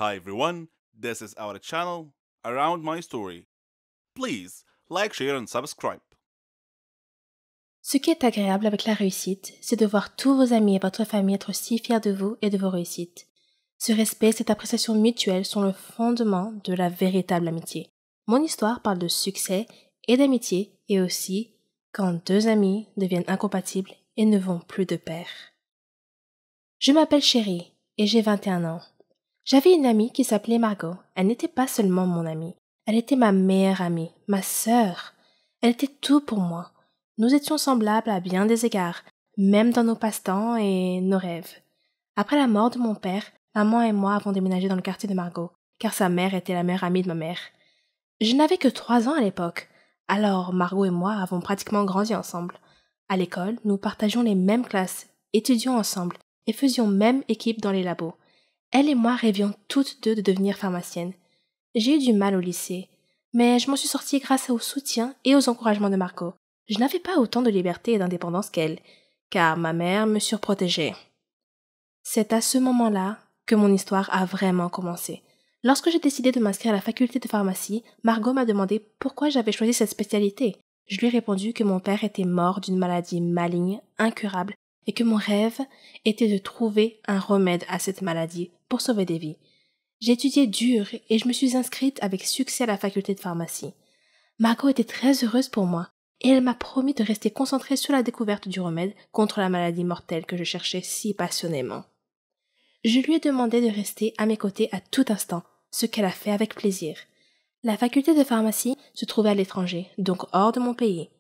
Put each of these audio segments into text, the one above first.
Hi everyone, this is our channel Around My Story. Please like, share and subscribe. Ce qui est agréable avec la réussite, c'est de voir tous vos amis et votre famille être si fiers de vous et de vos réussites. Ce respect et cette appréciation mutuelle sont le fondement de la véritable amitié. Mon histoire parle de succès et d'amitié et aussi quand deux amis deviennent incompatibles et ne vont plus de pair. Je m'appelle Chérie et j'ai 21 ans. J'avais une amie qui s'appelait Margot. Elle n'était pas seulement mon amie, elle était ma meilleure amie, ma sœur. Elle était tout pour moi. Nous étions semblables à bien des égards, même dans nos passe-temps et nos rêves. Après la mort de mon père, maman et moi avons déménagé dans le quartier de Margot, car sa mère était la meilleure amie de ma mère. Je n'avais que 3 ans à l'époque, alors Margot et moi avons pratiquement grandi ensemble. À l'école, nous partagions les mêmes classes, étudions ensemble et faisions même équipe dans les labos. Elle et moi rêvions toutes deux de devenir pharmaciennes. J'ai eu du mal au lycée, mais je m'en suis sortie grâce au soutien et aux encouragements de Margot. Je n'avais pas autant de liberté et d'indépendance qu'elle, car ma mère me surprotégeait. C'est à ce moment-là que mon histoire a vraiment commencé. Lorsque j'ai décidé de m'inscrire à la faculté de pharmacie, Margot m'a demandé pourquoi j'avais choisi cette spécialité. Je lui ai répondu que mon père était mort d'une maladie maligne, incurable, et que mon rêve était de trouver un remède à cette maladie pour sauver des vies. J'ai étudié dur et je me suis inscrite avec succès à la faculté de pharmacie. Margot était très heureuse pour moi et elle m'a promis de rester concentrée sur la découverte du remède contre la maladie mortelle que je cherchais si passionnément. Je lui ai demandé de rester à mes côtés à tout instant, ce qu'elle a fait avec plaisir. La faculté de pharmacie se trouvait à l'étranger, donc hors de mon pays.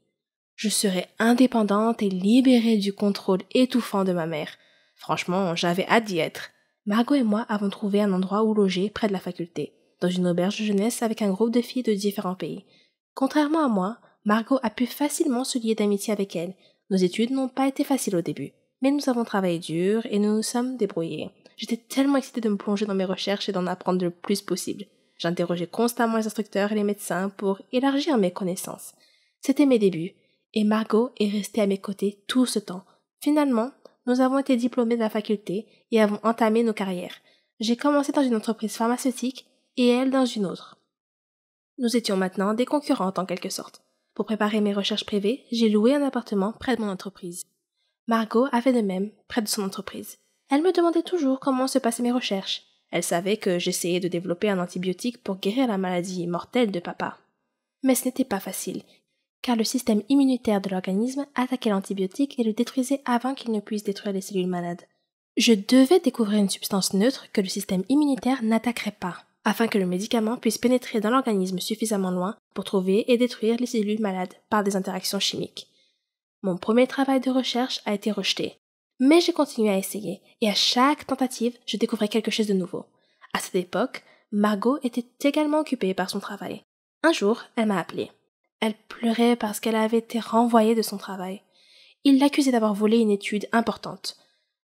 Je serais indépendante et libérée du contrôle étouffant de ma mère. Franchement, j'avais hâte d'y être. Margot et moi avons trouvé un endroit où loger près de la faculté, dans une auberge de jeunesse avec un groupe de filles de différents pays. Contrairement à moi, Margot a pu facilement se lier d'amitié avec elle. Nos études n'ont pas été faciles au début, mais nous avons travaillé dur et nous nous sommes débrouillés. J'étais tellement excitée de me plonger dans mes recherches et d'en apprendre le plus possible. J'interrogeais constamment les instructeurs et les médecins pour élargir mes connaissances. C'était mes débuts, et Margot est restée à mes côtés tout ce temps. Finalement, nous avons été diplômés de la faculté et avons entamé nos carrières. J'ai commencé dans une entreprise pharmaceutique et elle dans une autre. Nous étions maintenant des concurrentes en quelque sorte. Pour préparer mes recherches privées, j'ai loué un appartement près de mon entreprise. Margot a fait de même près de son entreprise. Elle me demandait toujours comment se passaient mes recherches. Elle savait que j'essayais de développer un antibiotique pour guérir la maladie mortelle de papa. Mais ce n'était pas facile, car le système immunitaire de l'organisme attaquait l'antibiotique et le détruisait avant qu'il ne puisse détruire les cellules malades. Je devais découvrir une substance neutre que le système immunitaire n'attaquerait pas, afin que le médicament puisse pénétrer dans l'organisme suffisamment loin pour trouver et détruire les cellules malades par des interactions chimiques. Mon premier travail de recherche a été rejeté, mais j'ai continué à essayer, et à chaque tentative, je découvrais quelque chose de nouveau. À cette époque, Margot était également occupée par son travail. Un jour, elle m'a appelée. Elle pleurait parce qu'elle avait été renvoyée de son travail. Il l'accusait d'avoir volé une étude importante.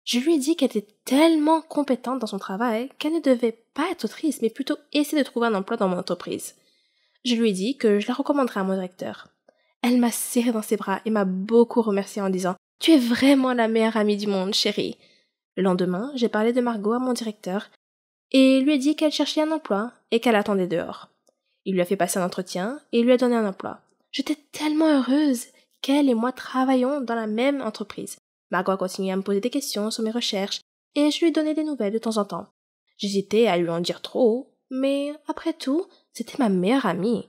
Je lui ai dit qu'elle était tellement compétente dans son travail qu'elle ne devait pas être triste, mais plutôt essayer de trouver un emploi dans mon entreprise. Je lui ai dit que je la recommanderais à mon directeur. Elle m'a serré dans ses bras et m'a beaucoup remercié en disant « Tu es vraiment la meilleure amie du monde, chérie !» Le lendemain, j'ai parlé de Margot à mon directeur et lui ai dit qu'elle cherchait un emploi et qu'elle attendait dehors. Il lui a fait passer un entretien et lui a donné un emploi. J'étais tellement heureuse qu'elle et moi travaillions dans la même entreprise. Margot a continué à me poser des questions sur mes recherches et je lui ai donné des nouvelles de temps en temps. J'hésitais à lui en dire trop, mais après tout, c'était ma meilleure amie.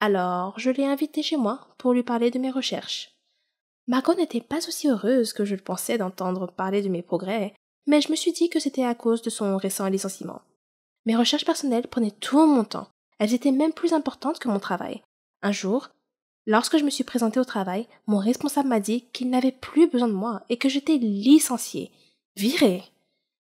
Alors, je l'ai invitée chez moi pour lui parler de mes recherches. Margot n'était pas aussi heureuse que je le pensais d'entendre parler de mes progrès, mais je me suis dit que c'était à cause de son récent licenciement. Mes recherches personnelles prenaient tout mon temps. Elles étaient même plus importantes que mon travail. Un jour, lorsque je me suis présentée au travail, mon responsable m'a dit qu'il n'avait plus besoin de moi et que j'étais licenciée, virée.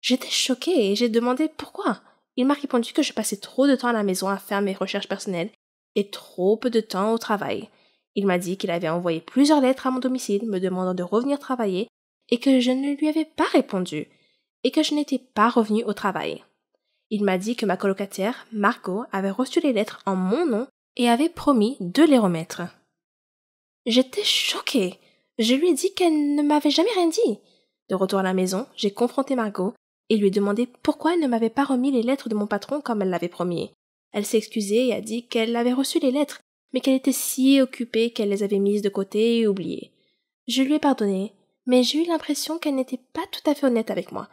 J'étais choquée et j'ai demandé pourquoi. Il m'a répondu que je passais trop de temps à la maison à faire mes recherches personnelles et trop peu de temps au travail. Il m'a dit qu'il avait envoyé plusieurs lettres à mon domicile me demandant de revenir travailler et que je ne lui avais pas répondu et que je n'étais pas revenue au travail. Il m'a dit que ma colocataire, Margot, avait reçu les lettres en mon nom et avait promis de les remettre. J'étais choquée. Je lui ai dit qu'elle ne m'avait jamais rien dit. De retour à la maison, j'ai confronté Margot et lui ai demandé pourquoi elle ne m'avait pas remis les lettres de mon patron comme elle l'avait promis. Elle s'est excusée et a dit qu'elle avait reçu les lettres, mais qu'elle était si occupée qu'elle les avait mises de côté et oubliées. Je lui ai pardonné, mais j'ai eu l'impression qu'elle n'était pas tout à fait honnête avec moi.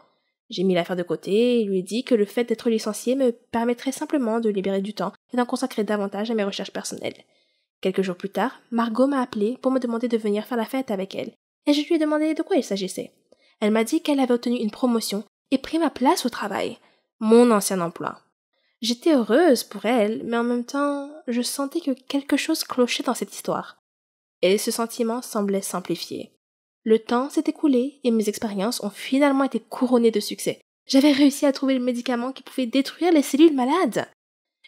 J'ai mis l'affaire de côté et lui ai dit que le fait d'être licenciée me permettrait simplement de libérer du temps et d'en consacrer davantage à mes recherches personnelles. Quelques jours plus tard, Margot m'a appelé pour me demander de venir faire la fête avec elle, et je lui ai demandé de quoi il s'agissait. Elle m'a dit qu'elle avait obtenu une promotion et pris ma place au travail, mon ancien emploi. J'étais heureuse pour elle, mais en même temps, je sentais que quelque chose clochait dans cette histoire. Et ce sentiment semblait s'amplifier. Le temps s'est écoulé et mes expériences ont finalement été couronnées de succès. J'avais réussi à trouver le médicament qui pouvait détruire les cellules malades.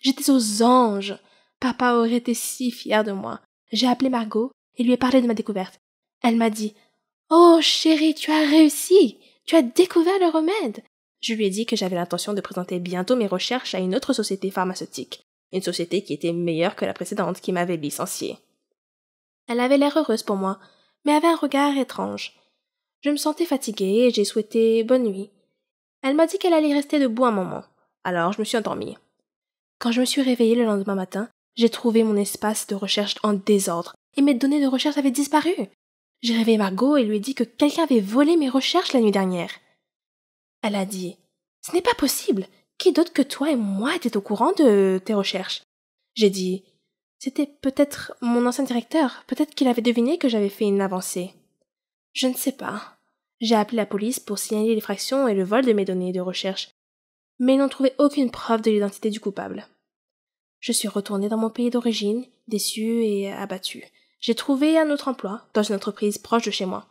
J'étais aux anges. Papa aurait été si fier de moi. J'ai appelé Margot et lui ai parlé de ma découverte. Elle m'a dit « Oh, chérie, tu as réussi! Tu as découvert le remède! » Je lui ai dit que j'avais l'intention de présenter bientôt mes recherches à une autre société pharmaceutique, une société qui était meilleure que la précédente qui m'avait licenciée. Elle avait l'air heureuse pour moi, mais avait un regard étrange. Je me sentais fatiguée et j'ai souhaité bonne nuit. Elle m'a dit qu'elle allait rester debout un moment, alors je me suis endormie. Quand je me suis réveillée le lendemain matin, j'ai trouvé mon espace de recherche en désordre et mes données de recherche avaient disparu. J'ai réveillé Margot et lui ai dit que quelqu'un avait volé mes recherches la nuit dernière. Elle a dit « Ce n'est pas possible. Qui d'autre que toi et moi était au courant de tes recherches ?» J'ai dit « C'était peut-être mon ancien directeur. Peut-être qu'il avait deviné que j'avais fait une avancée. » Je ne sais pas. J'ai appelé la police pour signaler l'effraction et le vol de mes données de recherche, mais ils n'ont trouvé aucune preuve de l'identité du coupable. Je suis retournée dans mon pays d'origine, déçue et abattue. J'ai trouvé un autre emploi, dans une entreprise proche de chez moi.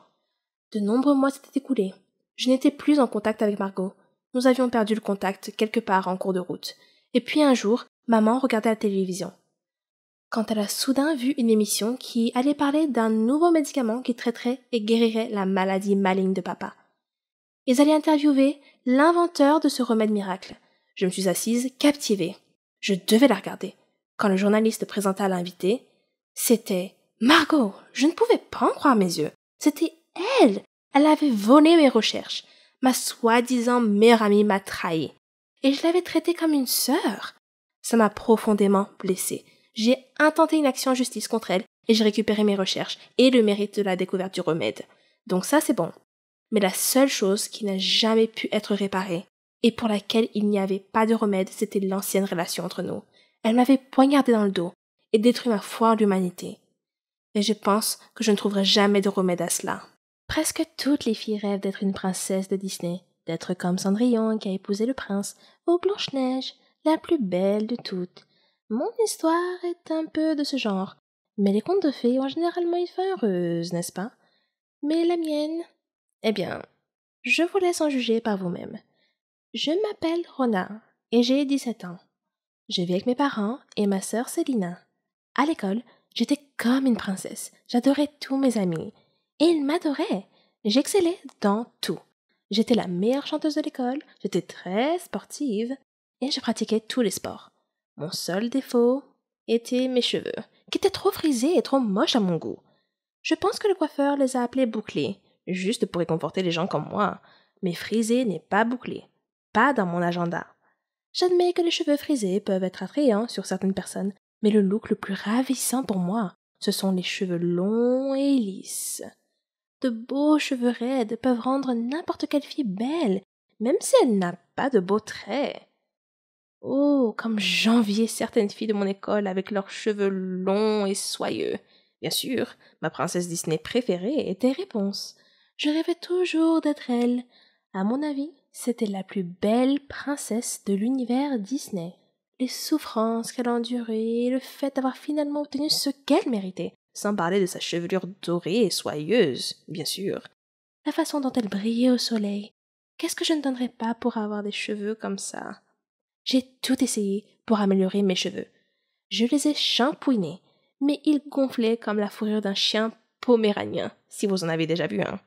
De nombreux mois s'étaient écoulés. Je n'étais plus en contact avec Margot. Nous avions perdu le contact quelque part en cours de route. Et puis un jour, maman regardait la télévision. Quand elle a soudain vu une émission qui allait parler d'un nouveau médicament qui traiterait et guérirait la maladie maligne de papa. Ils allaient interviewer l'inventeur de ce remède miracle. Je me suis assise, captivée. Je devais la regarder. Quand le journaliste présenta l'invité, c'était Margot. Je ne pouvais pas en croire mes yeux. C'était elle. Elle avait volé mes recherches. Ma soi-disant meilleure amie m'a trahi. Et je l'avais traitée comme une sœur. Ça m'a profondément blessée. J'ai intenté une action en justice contre elle et j'ai récupéré mes recherches et le mérite de la découverte du remède. Donc ça, c'est bon. Mais la seule chose qui n'a jamais pu être réparée et pour laquelle il n'y avait pas de remède, c'était l'ancienne relation entre nous. Elle m'avait poignardé dans le dos et détruit ma foi en l'humanité. Et je pense que je ne trouverai jamais de remède à cela. Presque toutes les filles rêvent d'être une princesse de Disney, d'être comme Cendrillon qui a épousé le prince, ou Blanche-Neige, la plus belle de toutes. Mon histoire est un peu de ce genre, mais les contes de fées ont généralement une fin heureuse, n'est-ce pas? Mais la mienne... Eh bien, je vous laisse en juger par vous-même. Je m'appelle Rona, et j'ai 17 ans. Je vis avec mes parents et ma sœur Célina. À l'école, j'étais comme une princesse. J'adorais tous mes amis. Et ils m'adoraient. J'excellais dans tout. J'étais la meilleure chanteuse de l'école, j'étais très sportive, et je pratiquais tous les sports. Mon seul défaut était mes cheveux, qui étaient trop frisés et trop moches à mon goût. Je pense que le coiffeur les a appelés bouclés, juste pour réconforter les gens comme moi. Mais frisé n'est pas bouclé. Pas dans mon agenda. J'admets que les cheveux frisés peuvent être attrayants sur certaines personnes, mais le look le plus ravissant pour moi, ce sont les cheveux longs et lisses. De beaux cheveux raides peuvent rendre n'importe quelle fille belle, même si elle n'a pas de beaux traits. Oh, comme j'enviais certaines filles de mon école avec leurs cheveux longs et soyeux. Bien sûr, ma princesse Disney préférée était Réponse. Je rêvais toujours d'être elle. À mon avis, c'était la plus belle princesse de l'univers Disney. Les souffrances qu'elle a endurées et le fait d'avoir finalement obtenu ce qu'elle méritait, sans parler de sa chevelure dorée et soyeuse, bien sûr. La façon dont elle brillait au soleil. Qu'est-ce que je ne donnerais pas pour avoir des cheveux comme ça? J'ai tout essayé pour améliorer mes cheveux. Je les ai shampouinés, mais ils gonflaient comme la fourrure d'un chien poméranien, si vous en avez déjà vu un.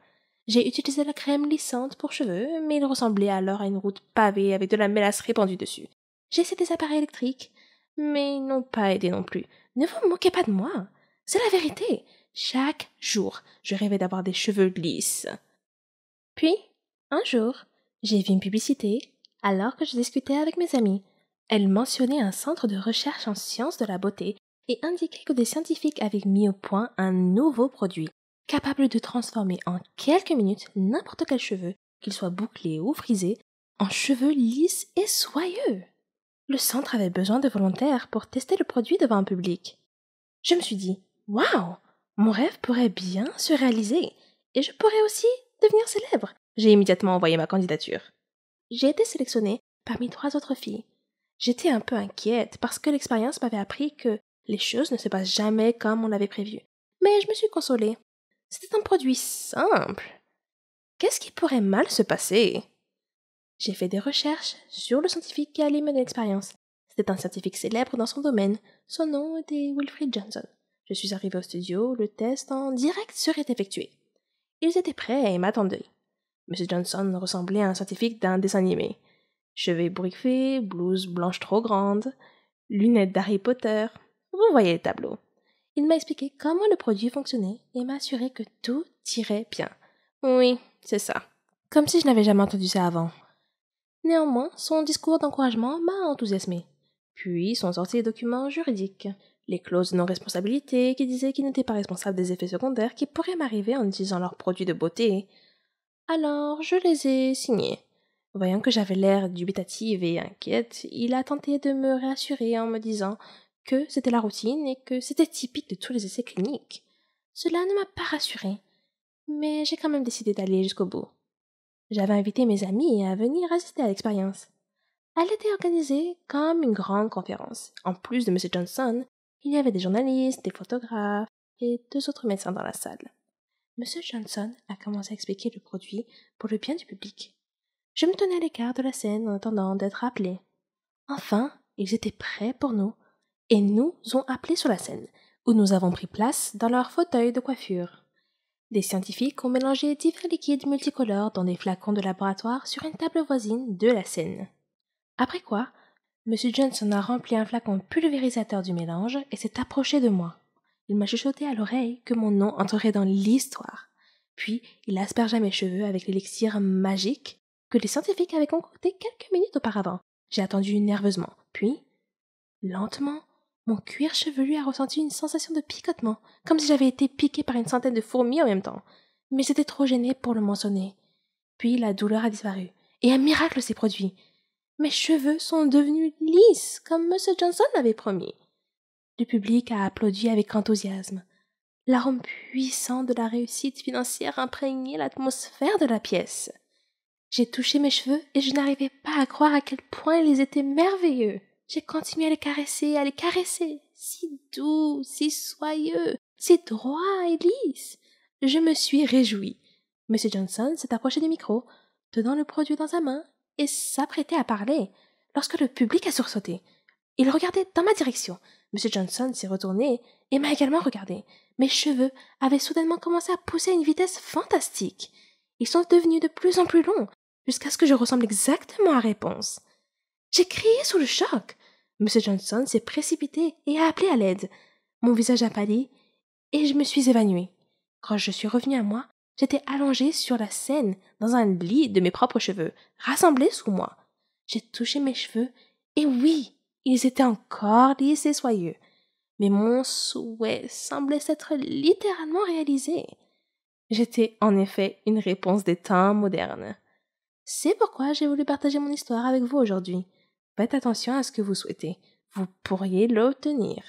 J'ai utilisé la crème lissante pour cheveux, mais ils ressemblaient alors à une route pavée avec de la mélasse répandue dessus. J'ai essayé des appareils électriques, mais ils n'ont pas aidé non plus. Ne vous moquez pas de moi. C'est la vérité. Chaque jour, je rêvais d'avoir des cheveux lisses. Puis, un jour, J'ai vu une publicité alors que je discutais avec mes amis. Elle mentionnait un centre de recherche en sciences de la beauté et indiquait que des scientifiques avaient mis au point un nouveau produit, capable de transformer en quelques minutes n'importe quel cheveu, qu'il soit bouclé ou frisé, en cheveux lisses et soyeux. Le centre avait besoin de volontaires pour tester le produit devant un public. Je me suis dit, waouh, mon rêve pourrait bien se réaliser et je pourrais aussi devenir célèbre. J'ai immédiatement envoyé ma candidature. J'ai été sélectionnée parmi 3 autres filles. J'étais un peu inquiète parce que l'expérience m'avait appris que les choses ne se passent jamais comme on l'avait prévu. Mais je me suis consolée. C'était un produit simple. Qu'est-ce qui pourrait mal se passer? J'ai fait des recherches sur le scientifique qui allait mener l'expérience. C'était un scientifique célèbre dans son domaine. Son nom était Wilfred Johnson. Je suis arrivée au studio, le test en direct serait effectué. Ils étaient prêts et m'attendaient. M. Johnson ressemblait à un scientifique d'un dessin animé. Cheveux ébouriffés, blouse blanche trop grande, lunettes d'Harry Potter. Vous voyez le tableau. Il m'a expliqué comment le produit fonctionnait et m'a assuré que tout irait bien. Oui, c'est ça. Comme si je n'avais jamais entendu ça avant. Néanmoins, son discours d'encouragement m'a enthousiasmé. Puis sont sortis les documents juridiques, les clauses de non-responsabilité qui disaient qu'ils n'étaient pas responsables des effets secondaires qui pourraient m'arriver en utilisant leurs produits de beauté. Alors, je les ai signés. Voyant que j'avais l'air dubitative et inquiète, il a tenté de me réassurer en me disant que c'était la routine et que c'était typique de tous les essais cliniques. Cela ne m'a pas rassurée, mais j'ai quand même décidé d'aller jusqu'au bout. J'avais invité mes amis à venir assister à l'expérience. Elle était organisée comme une grande conférence. En plus de M. Johnson, il y avait des journalistes, des photographes et 2 autres médecins dans la salle. M. Johnson a commencé à expliquer le produit pour le bien du public. Je me tenais à l'écart de la scène en attendant d'être appelé. Enfin, ils étaient prêts pour nous et nous ont appelés sur la scène, où nous avons pris place dans leur fauteuil de coiffure. Des scientifiques ont mélangé divers liquides multicolores dans des flacons de laboratoire sur une table voisine de la scène. Après quoi, M. Johnson a rempli un flacon pulvérisateur du mélange et s'est approché de moi. Il m'a chuchoté à l'oreille que mon nom entrerait dans l'histoire. Puis, il aspergea mes cheveux avec l'élixir magique que les scientifiques avaient concocté quelques minutes auparavant. J'ai attendu nerveusement. Puis, lentement, mon cuir chevelu a ressenti une sensation de picotement, comme si j'avais été piqué par une centaine de fourmis en même temps. Mais j'étais trop gênée pour le mentionner. Puis la douleur a disparu, et un miracle s'est produit. Mes cheveux sont devenus lisses, comme M. Johnson l'avait promis. Le public a applaudi avec enthousiasme. L'arôme puissant de la réussite financière imprégnait l'atmosphère de la pièce. J'ai touché mes cheveux et je n'arrivais pas à croire à quel point ils étaient merveilleux. J'ai continué à les caresser, si doux, si soyeux, si droits et lisses. Je me suis réjouie. M. Johnson s'est approché du micro, tenant le produit dans sa main, et s'apprêtait à parler, lorsque le public a sursauté. Il regardait dans ma direction. M. Johnson s'est retourné et m'a également regardé. Mes cheveux avaient soudainement commencé à pousser à une vitesse fantastique. Ils sont devenus de plus en plus longs, jusqu'à ce que je ressemble exactement à Réponse. J'ai crié sous le choc. M. Johnson s'est précipité et a appelé à l'aide. Mon visage a pâli et je me suis évanouie. Quand je suis revenue à moi, j'étais allongée sur la scène dans un lit de mes propres cheveux, rassemblés sous moi. J'ai touché mes cheveux et oui, ils étaient encore lisses et soyeux. Mais mon souhait semblait s'être littéralement réalisé. J'étais en effet une réponse des temps modernes. C'est pourquoi j'ai voulu partager mon histoire avec vous aujourd'hui. Faites attention à ce que vous souhaitez. Vous pourriez l'obtenir.